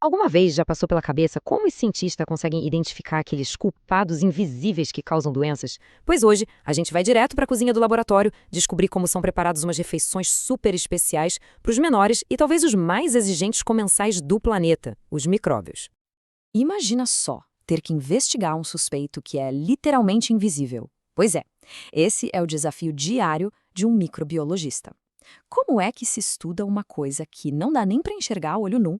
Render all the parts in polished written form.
Alguma vez já passou pela cabeça como os cientistas conseguem identificar aqueles culpados invisíveis que causam doenças? Pois hoje, a gente vai direto para a cozinha do laboratório, descobrir como são preparadas umas refeições super especiais para os menores e talvez os mais exigentes comensais do planeta, os micróbios. Imagina só ter que investigar um suspeito que é literalmente invisível. Pois é, esse é o desafio diário de um microbiologista. Como é que se estuda uma coisa que não dá nem para enxergar a olho nu?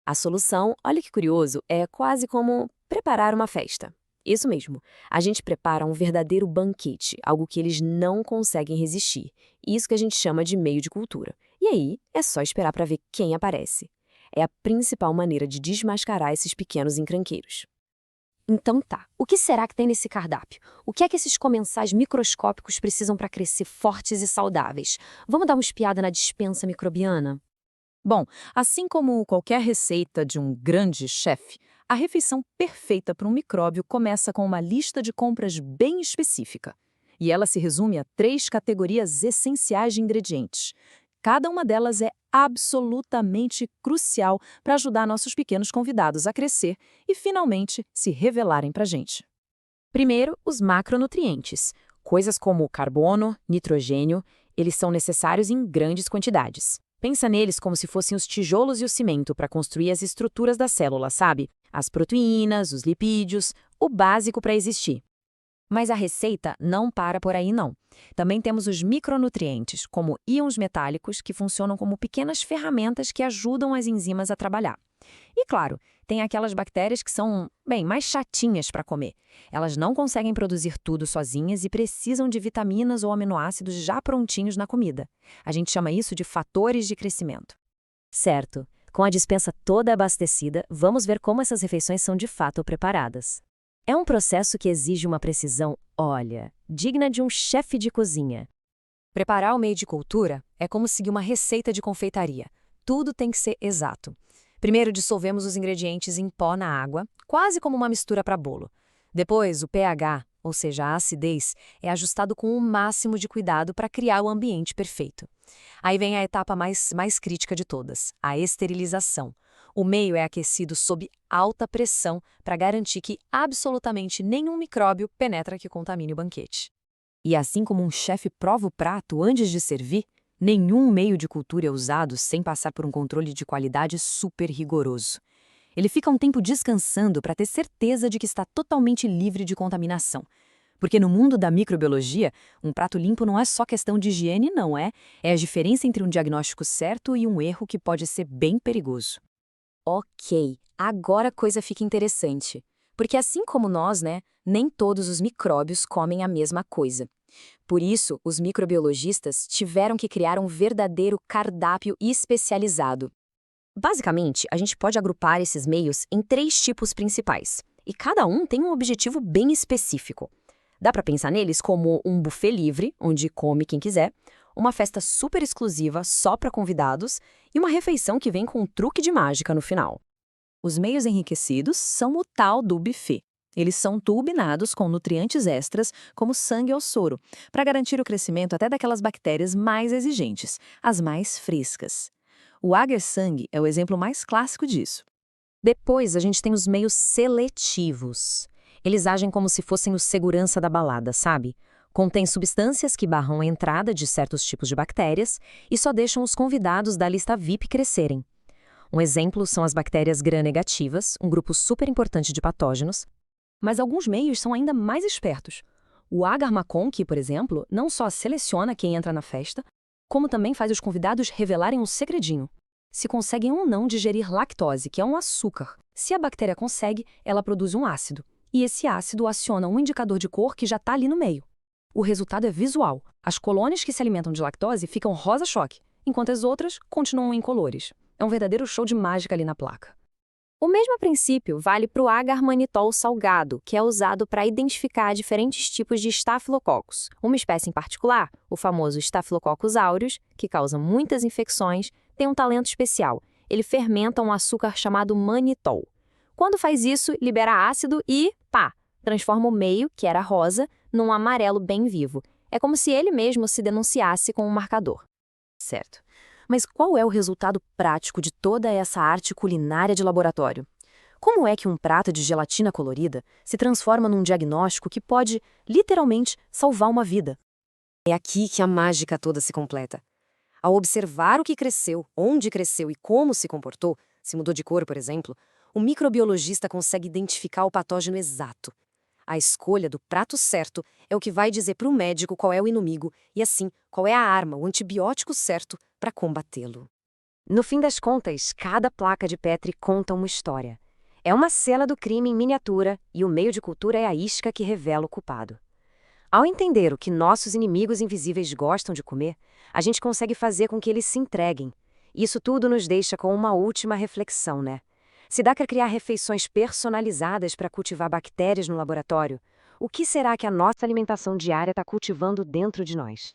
A solução, olha que curioso, é quase como preparar uma festa. Isso mesmo, a gente prepara um verdadeiro banquete, algo que eles não conseguem resistir. Isso que a gente chama de meio de cultura. E aí, é só esperar para ver quem aparece. É a principal maneira de desmascarar esses pequenos encrenqueiros. Então tá, o que será que tem nesse cardápio? O que é que esses comensais microscópicos precisam para crescer fortes e saudáveis? Vamos dar uma espiada na despensa microbiana? Bom, assim como qualquer receita de um grande chefe, a refeição perfeita para um micróbio começa com uma lista de compras bem específica. E ela se resume a 3 categorias essenciais de ingredientes. Cada uma delas é absolutamente crucial para ajudar nossos pequenos convidados a crescer e, finalmente, se revelarem para a gente. Primeiro, os macronutrientes. Coisas como carbono, nitrogênio, eles são necessários em grandes quantidades. Pensa neles como se fossem os tijolos e o cimento para construir as estruturas da célula, sabe? As proteínas, os lipídios, o básico para existir. Mas a receita não para por aí, não. Também temos os micronutrientes, como íons metálicos, que funcionam como pequenas ferramentas que ajudam as enzimas a trabalhar. E, claro, tem aquelas bactérias que são, bem, mais chatinhas para comer. Elas não conseguem produzir tudo sozinhas e precisam de vitaminas ou aminoácidos já prontinhos na comida. A gente chama isso de fatores de crescimento. Certo. Com a despensa toda abastecida, vamos ver como essas refeições são de fato preparadas. É um processo que exige uma precisão, olha, digna de um chefe de cozinha. Preparar o meio de cultura é como seguir uma receita de confeitaria. Tudo tem que ser exato. Primeiro dissolvemos os ingredientes em pó na água, quase como uma mistura para bolo. Depois, o pH, ou seja, a acidez, é ajustado com o máximo de cuidado para criar o ambiente perfeito. Aí vem a etapa mais crítica de todas, a esterilização. O meio é aquecido sob alta pressão para garantir que absolutamente nenhum micróbio penetra que contamine o banquete. E assim como um chefe prova o prato antes de servir, nenhum meio de cultura é usado sem passar por um controle de qualidade super rigoroso. Ele fica um tempo descansando para ter certeza de que está totalmente livre de contaminação. Porque no mundo da microbiologia, um prato limpo não é só questão de higiene, não é? É a diferença entre um diagnóstico certo e um erro que pode ser bem perigoso. Ok, agora a coisa fica interessante. Porque assim como nós, nem todos os micróbios comem a mesma coisa. Por isso, os microbiologistas tiveram que criar um verdadeiro cardápio especializado. Basicamente, a gente pode agrupar esses meios em 3 tipos principais, e cada um tem um objetivo bem específico. Dá para pensar neles como um buffet livre, onde come quem quiser, uma festa super exclusiva só para convidados e uma refeição que vem com um truque de mágica no final. Os meios enriquecidos são o tal do buffet. Eles são turbinados com nutrientes extras, como sangue ou soro, para garantir o crescimento até daquelas bactérias mais exigentes, as mais frescas. O agar-sangue é o exemplo mais clássico disso. Depois, a gente tem os meios seletivos. Eles agem como se fossem o segurança da balada, sabe? Contém substâncias que barram a entrada de certos tipos de bactérias e só deixam os convidados da lista VIP crescerem. Um exemplo são as bactérias gram-negativas, um grupo super importante de patógenos. Mas alguns meios são ainda mais espertos. O agar-maconque, por exemplo, não só seleciona quem entra na festa, como também faz os convidados revelarem um segredinho. Se conseguem ou não digerir lactose, que é um açúcar. Se a bactéria consegue, ela produz um ácido. E esse ácido aciona um indicador de cor que já está ali no meio. O resultado é visual. As colônias que se alimentam de lactose ficam rosa-choque, enquanto as outras continuam incolores. É um verdadeiro show de mágica ali na placa. O mesmo princípio vale para o agar-manitol salgado, que é usado para identificar diferentes tipos de estafilococcus. Uma espécie em particular, o famoso Staphylococcus aureus, que causa muitas infecções, tem um talento especial. Ele fermenta um açúcar chamado manitol. Quando faz isso, libera ácido e, transforma o meio, que era rosa, num amarelo bem vivo. É como se ele mesmo se denunciasse com um marcador. Certo. Mas qual é o resultado prático de toda essa arte culinária de laboratório? Como é que um prato de gelatina colorida se transforma num diagnóstico que pode, literalmente, salvar uma vida? É aqui que a mágica toda se completa. Ao observar o que cresceu, onde cresceu e como se comportou, se mudou de cor, por exemplo, o microbiologista consegue identificar o patógeno exato. A escolha do prato certo é o que vai dizer para o médico qual é o inimigo e, assim, qual é a arma, o antibiótico certo para combatê-lo. No fim das contas, cada placa de Petri conta uma história. É uma cena do crime em miniatura e o meio de cultura é a isca que revela o culpado. Ao entender o que nossos inimigos invisíveis gostam de comer, a gente consegue fazer com que eles se entreguem. Isso tudo nos deixa com uma última reflexão, né? Se dá para criar refeições personalizadas para cultivar bactérias no laboratório, o que será que a nossa alimentação diária está cultivando dentro de nós?